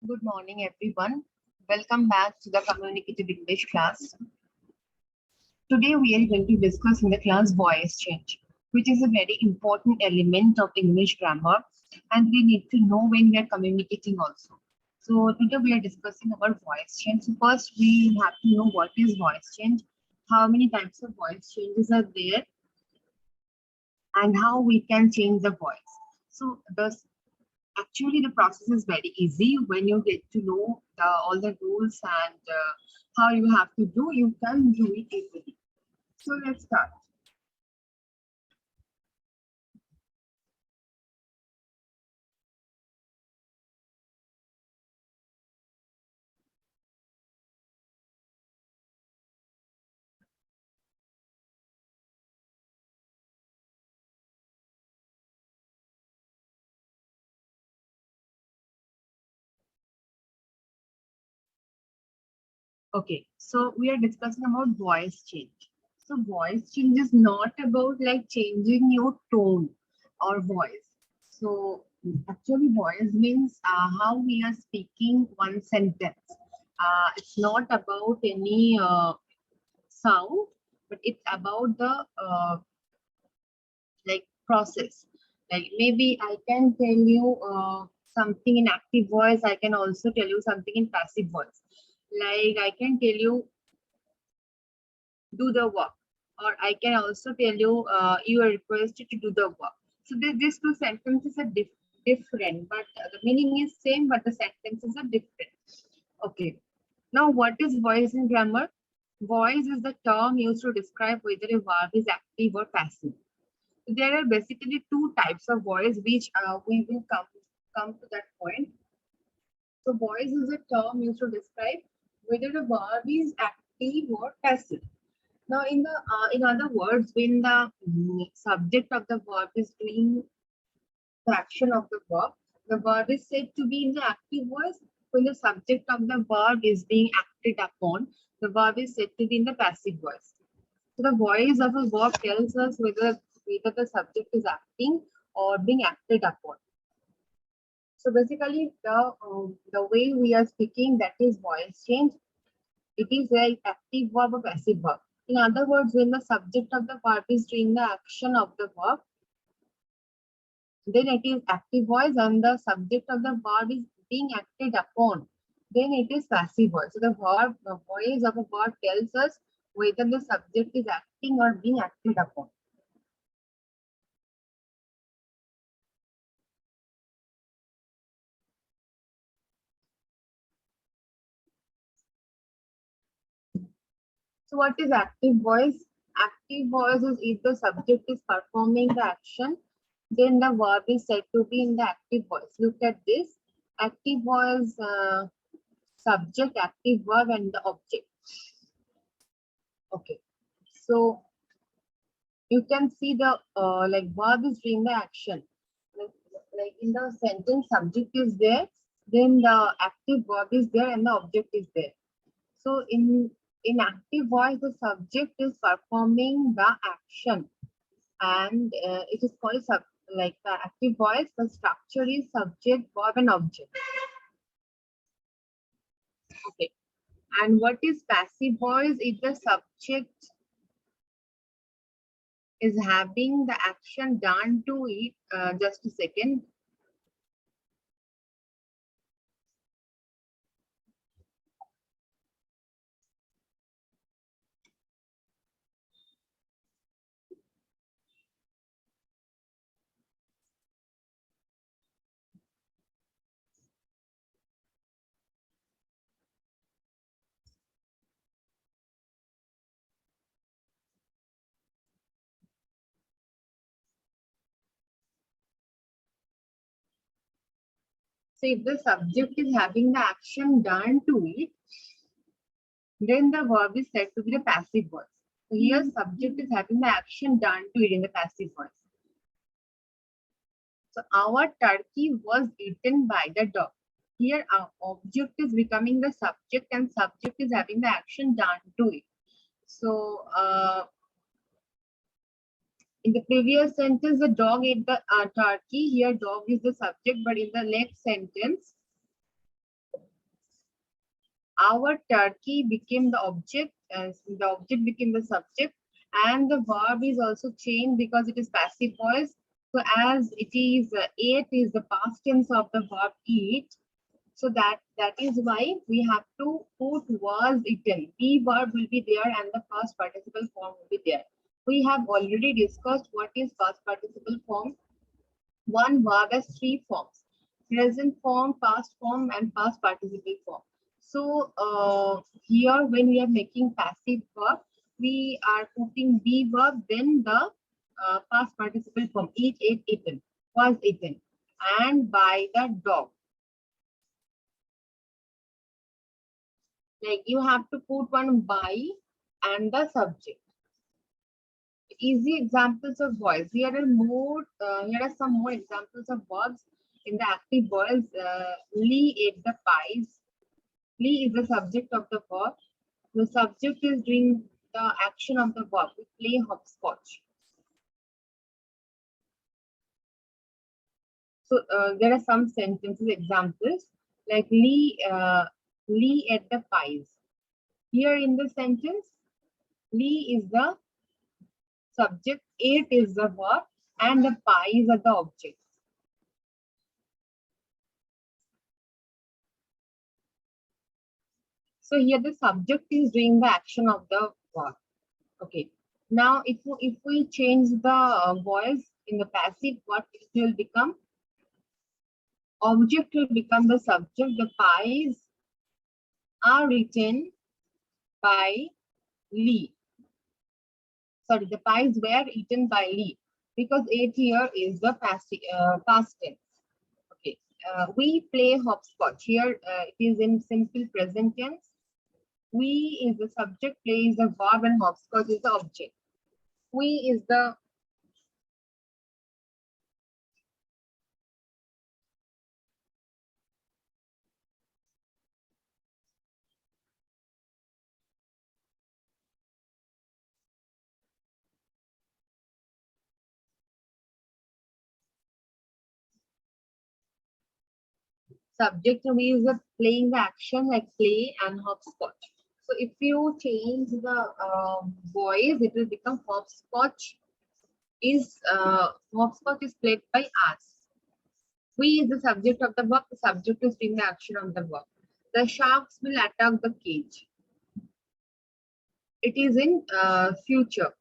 Good morning, everyone. Welcome back to the Communicative English class. Today, we are going to discuss in the class voice change, which is a very important element of English grammar, and we need to know when we are communicating also. So, today we are discussing about voice change. So, first, we have to know what is voice change, how many types of voice changes are there, and how we can change the voice. So, actually, the process is very easy when you get to know all the rules and how you have to do. You can do it easily. So let's start. Okay, so we are discussing about voice change. So voice change is not about like changing your tone or voice. So actually voice means how we are speaking one sentence. It's not about any sound, but it's about the like process. Like maybe I can tell you something in active voice. I can also tell you something in passive voice. Like I can tell you do the work, or I can also tell you you are requested to do the work. So these two sentences are different, but the meaning is same, but the sentences are different. Okay. Now, what is voice in grammar? Voice is the term used to describe whether a verb is active or passive. There are basically two types of voice, which we will come to that point. So voice is a term used to describe whether the verb is active or passive. Now, in other words, when the subject of the verb is doing the action of the verb is said to be in the active voice. When the subject of the verb is being acted upon, the verb is said to be in the passive voice. So the voice of a verb tells us whether the subject is acting or being acted upon. So basically, the way we are speaking, that is voice change. It is like active verb or passive verb. In other words, when the subject of the verb is doing the action of the verb, then it is active voice, and the subject of the verb is being acted upon, then it is passive voice. So the voice of a verb tells us whether the subject is acting or being acted upon. So what is active voice? Active voice is if the subject is performing the action, then the verb is said to be in the active voice. Look at this. Active voice, subject, active verb, and the object. Okay. So you can see the like verb is doing the action. Like in the sentence, subject is there, then the active verb is there, and the object is there. So in active voice, the subject is performing the action, and it is called like the active voice. The structure is subject, verb, and object. Okay. And what is passive voice? If the subject is having the action done to it. Just a second. So if the subject is having the action done to it, then the verb is said to be the passive voice. So here subject is having the action done to it in the passive voice. So our turkey was eaten by the dog. Here our object is becoming the subject, and subject is having the action done to it. So in the previous sentence, the dog ate the turkey. Here dog is the subject, but in the next sentence, Our turkey became the object, the object became the subject, and the verb is also changed because it is passive voice. So as it is ate is the past tense of the verb eat. So that is why we have to put was eaten. The verb will be there and the past participle form will be there. We have already discussed what is past participle form. One verb has three forms: present form, past form, and past participle form. So here when we are making passive verb, we are putting the verb, then the past participle form: eat, ate, eaten, was eaten, and by the dog. Like you have to put one by and the subject. Easy examples of voice. Here are more. Here are some more examples of verbs in the active voice. Lee ate the pies. Lee is the subject of the verb. The subject is doing the action of the verb. We play hopscotch. So there are some sentences examples like Lee ate the pies. Here in the sentence, Lee is the subject, ate is the verb, and the pies are the object. So here the subject is doing the action of the verb. Okay. Now if we change the voice in the passive, what it will become? Object will become the subject. The pies are written by Lee. Sorry, the pies were eaten by Lee, because ate here is the past tense. Okay. We play hopscotch. Here it is in simple present tense. We is the subject, play is the verb, and hopscotch is the object. We is the subject, and we is the playing the action like play and hopscotch. So if you change the voice, it will become hopscotch is played by us. We is the subject of the verb. The subject is doing the action of the verb. The sharks will attack the cage. It is in future.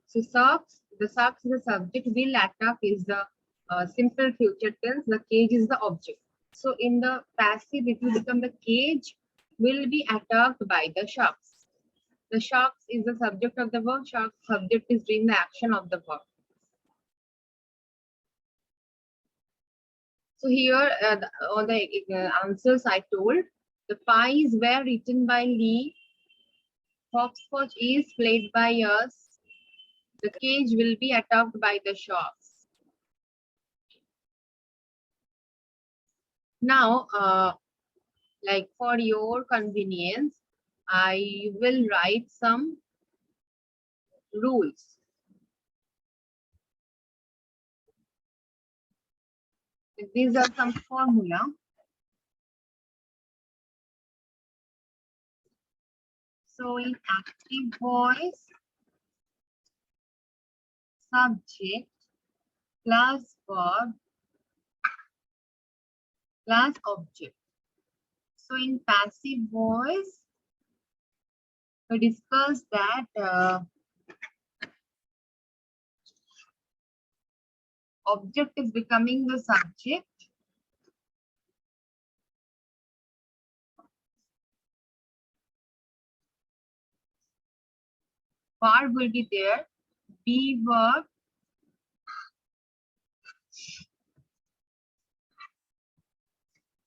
So the sharks is the subject. Will attack is the simple future tense. The cage is the object. So in the passive, it will become the cage will be attacked by the sharks. The sharks is the subject of the verb. Shark subject is doing the action of the verb. So here all the answers I told. The pies were written by Lee. Hopscotch is played by us. The cage will be attacked by the sharks. Now, like for your convenience, I will write some rules. These are some formula. So in active voice, subject plus verb plus object. So in passive voice, we discussed that object is becoming the subject. Verb will be there. Be verb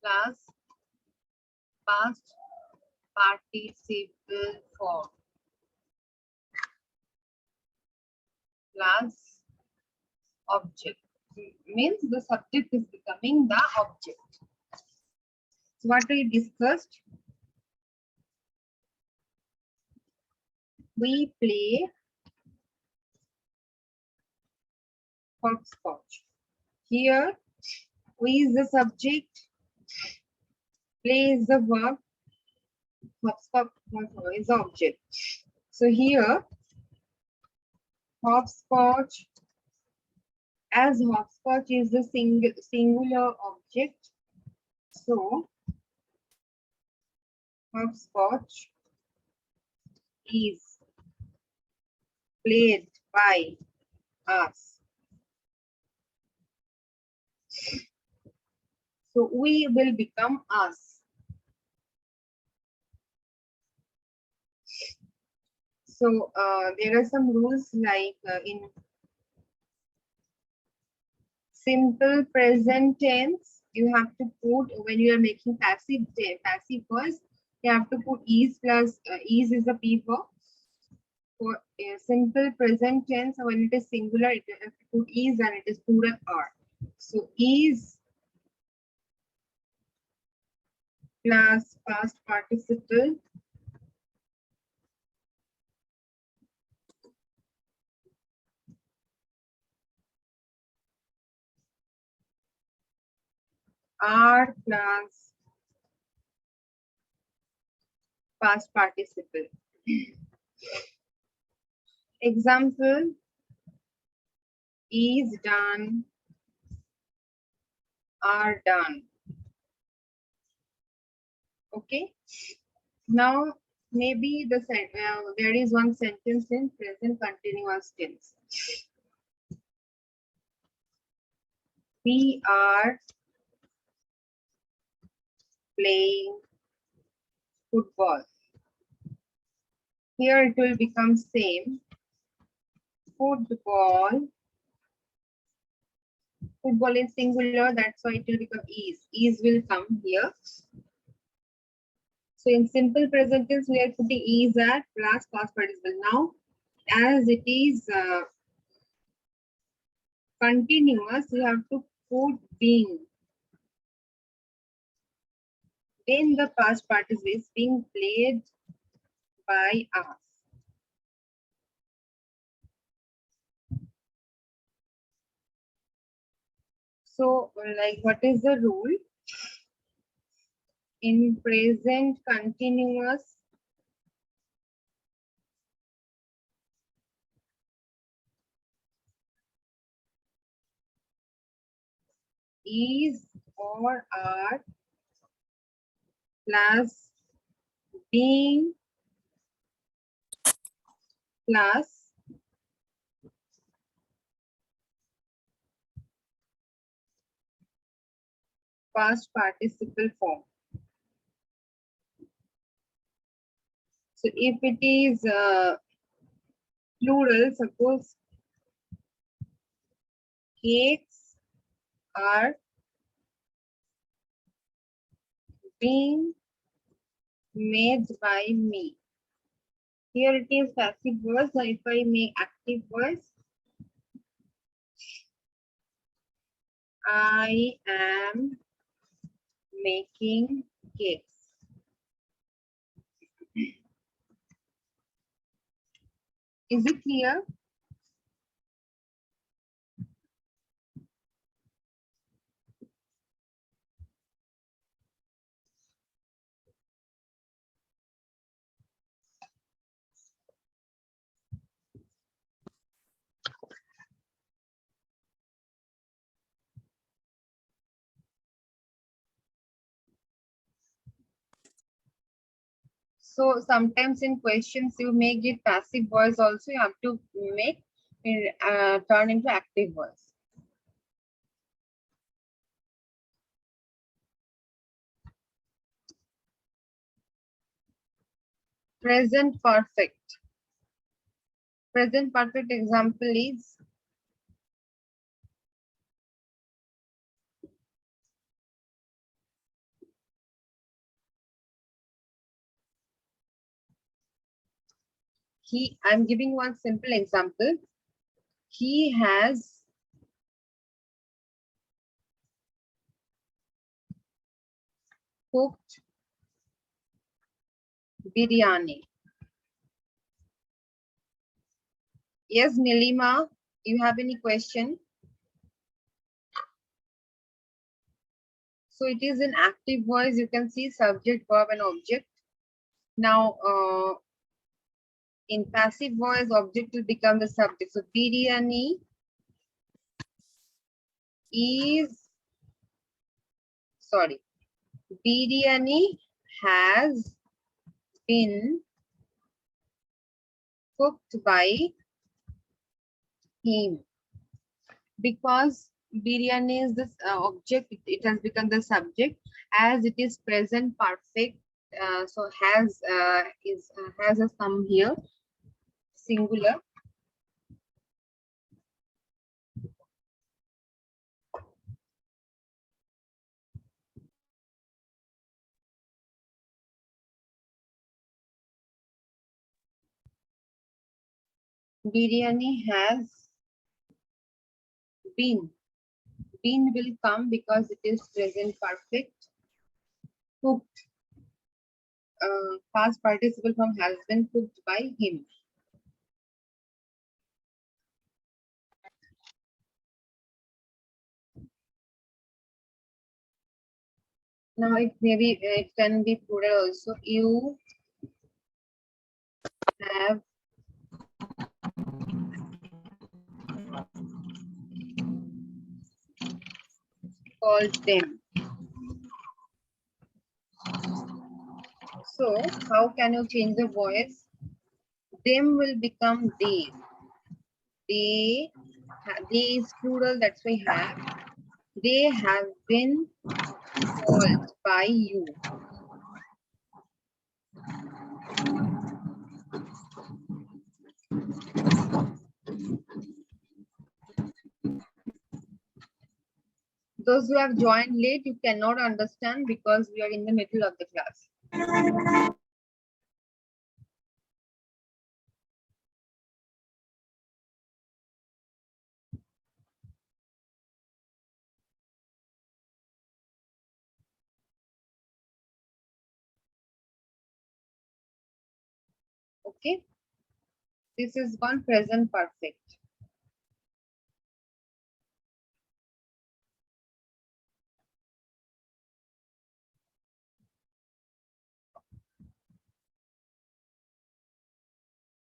plus past participle form plus object. Means the subject is becoming the object. So what we discussed? We play hopscotch. Here, we is the subject, play is the verb, Hopscotch is the object. So here, hopscotch, as hopscotch is the singular object. So hopscotch is played by us. So we will become us. So there are some rules like in simple present tense, you have to put, when you are making passive voice, you have to put is plus is is a P verb. For a simple present tense, when it is singular, it has to put is and it is plural are. So is plus past participle are plus past participle. Example, is done, are done. Okay. Now, maybe there is one sentence in present continuous tense. We are playing football. Here it will become same. Football. Football is singular, that's why it will become is. Is will come here. So in simple present tense, we are putting is at plus past participle. Now, as it is continuous, you have to put being. When the past participle is being played by us. So, like, what is the rule? In present continuous, is or are plus being plus past participle form. So if it is plural, suppose cakes are being made by me. Here it is passive voice. Now if I make active voice, I am making cakes. Is it clear? So sometimes in questions you may give passive voice also, you have to make turn into active voice. Present perfect. Present perfect example is I'm giving one simple example. He has cooked biryani. Yes, Nilima, you have any question? So it is an active voice. You can see subject, verb, and object. Now, in passive voice, object will become the subject. So, biryani is, sorry, biryani has been cooked by him. Because biryani is this object, it has become the subject as it is present perfect. So has a sum here, singular. Biryani has been. Been will come because it is present perfect. Cooked. Past participle form has been cooked by him. Now it can be plural also. You have called them. So how can you change the voice? Them will become they. They, they is plural, that's why have. They have been called by you. Those who have joined late, you cannot understand because we are in the middle of the class. Okay, this is one present perfect.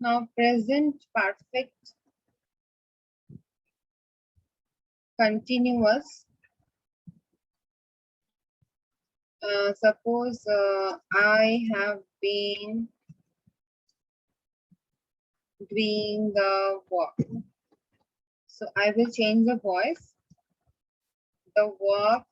Now present perfect continuous. Suppose I have been doing the work. So I will change the voice. The work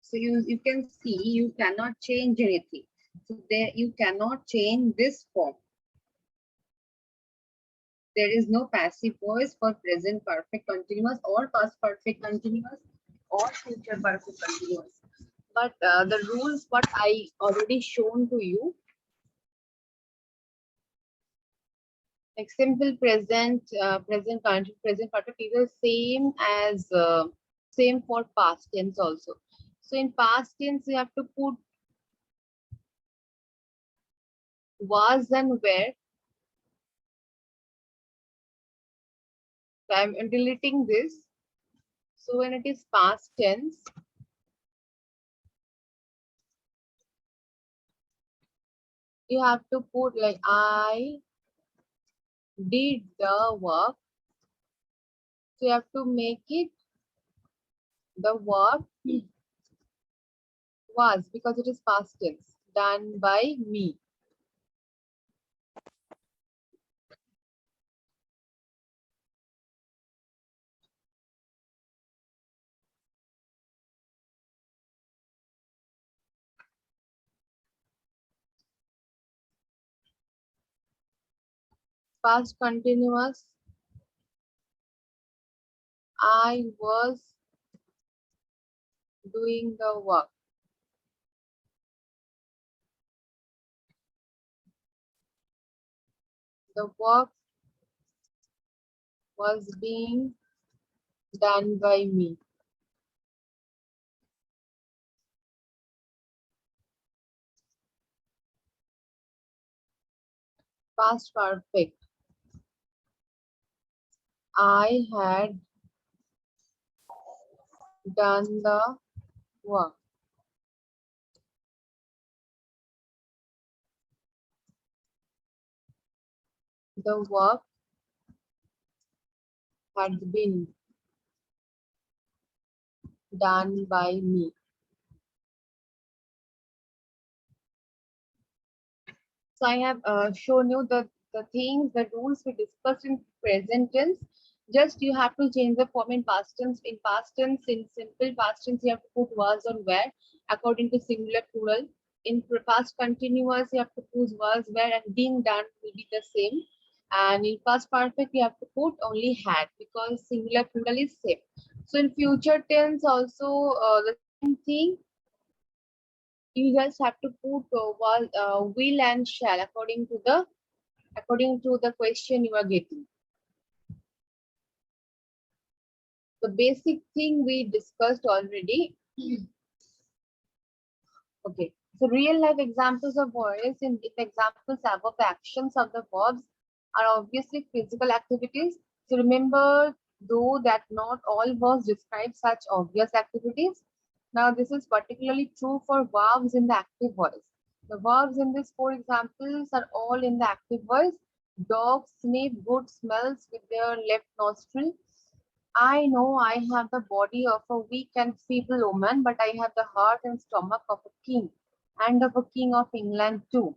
so you can see you cannot change anything. So there you cannot change this form. There is no passive voice for present perfect continuous or past perfect continuous or future perfect continuous. But the rules what I already shown to you, like simple present, present continuous, present perfect is the same as same for past tense also. So in past tense you have to put was and where. So I'm deleting this. So when it is past tense, you have to put like I did the work. So you have to make it the work was because it is past tense. done by me. Past continuous, I was doing the work. The work was being done by me. Past perfect, I had done the work. The work had been done by me. So I have shown you the things, the rules we discussed in present tense. Just you have to change the form in past tense. In past tense, in simple past tense, you have to put was or where according to singular plural. In past continuous, you have to put was, where, and being done will be the same. And in past perfect, you have to put only had because singular plural is same. So in future tense also the same thing. You just have to put will and shall according to the question you are getting. The basic thing we discussed already. Okay, so real life examples of voice in if examples above the actions of the verbs are obviously physical activities. So remember though that not all verbs describe such obvious activities. Now this is particularly true for verbs in the active voice. The verbs in these four examples are all in the active voice. Dog sniff good smells with their left nostril. I know I have the body of a weak and feeble woman, but I have the heart and stomach of a king, and of a king of England too.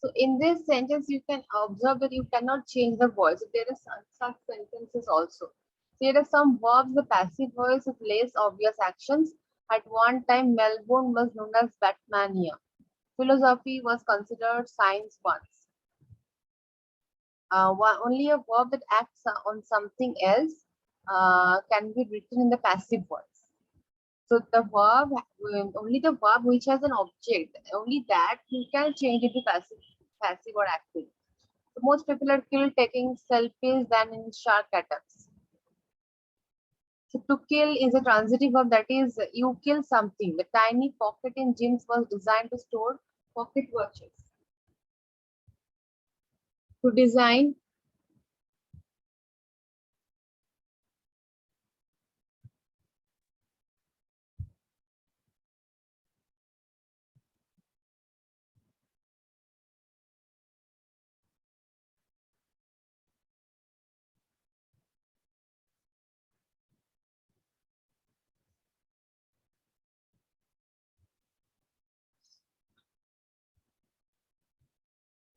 So in this sentence, you can observe that you cannot change the voice. So there are such sentences also. There are some verbs, the passive voice with less obvious actions. At one time, Melbourne was known as Batmania. Philosophy was considered science once. Only a verb that acts on something else can be written in the passive voice. So the verb, only the verb which has an object, only that you can change it to passive or active. So most people are killed taking selfies than in shark attacks. So to kill is a transitive verb, that is you kill something. The tiny pocket in jeans was designed to store pocket watches. To design,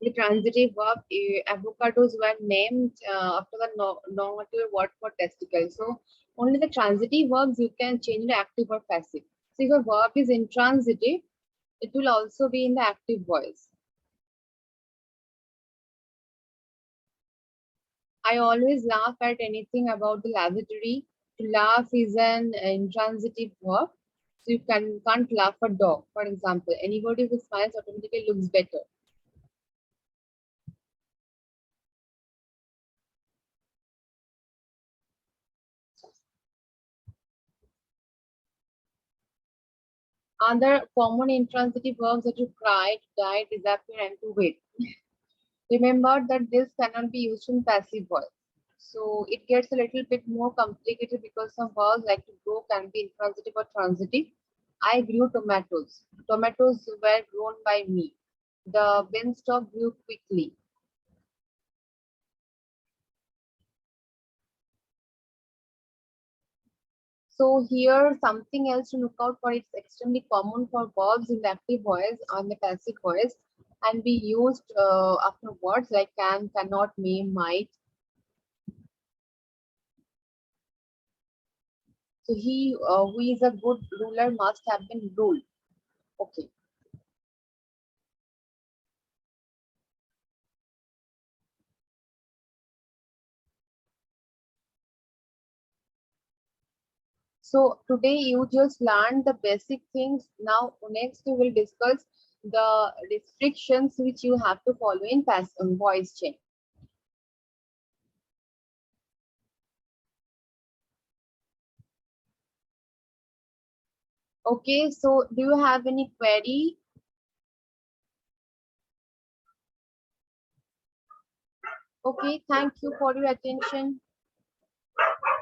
the transitive verb, avocados were named after the nominative word for testicle. So only the transitive verbs you can change to active or passive. So if a verb is intransitive, it will also be in the active voice. I always laugh at anything about the lavatory. To laugh is an intransitive verb. So you can't laugh a dog. For example, anybody who smiles automatically looks better. Other common intransitive verbs that you cry, to die, disappear, and to wait. Remember that this cannot be used in passive voice. So it gets a little bit more complicated because some verbs like to grow can be intransitive or transitive. I grew tomatoes. Tomatoes were grown by me. The beanstalk grew quickly. So here something else to look out for. It's extremely common for verbs in the active voice or the passive voice and be used after words like can, cannot, may, might. So he who is a good ruler must have been ruled. Okay. So today you just learned the basic things. Now next we will discuss the restrictions which you have to follow in passive voice change. Okay, so do you have any query? Okay, thank you for your attention.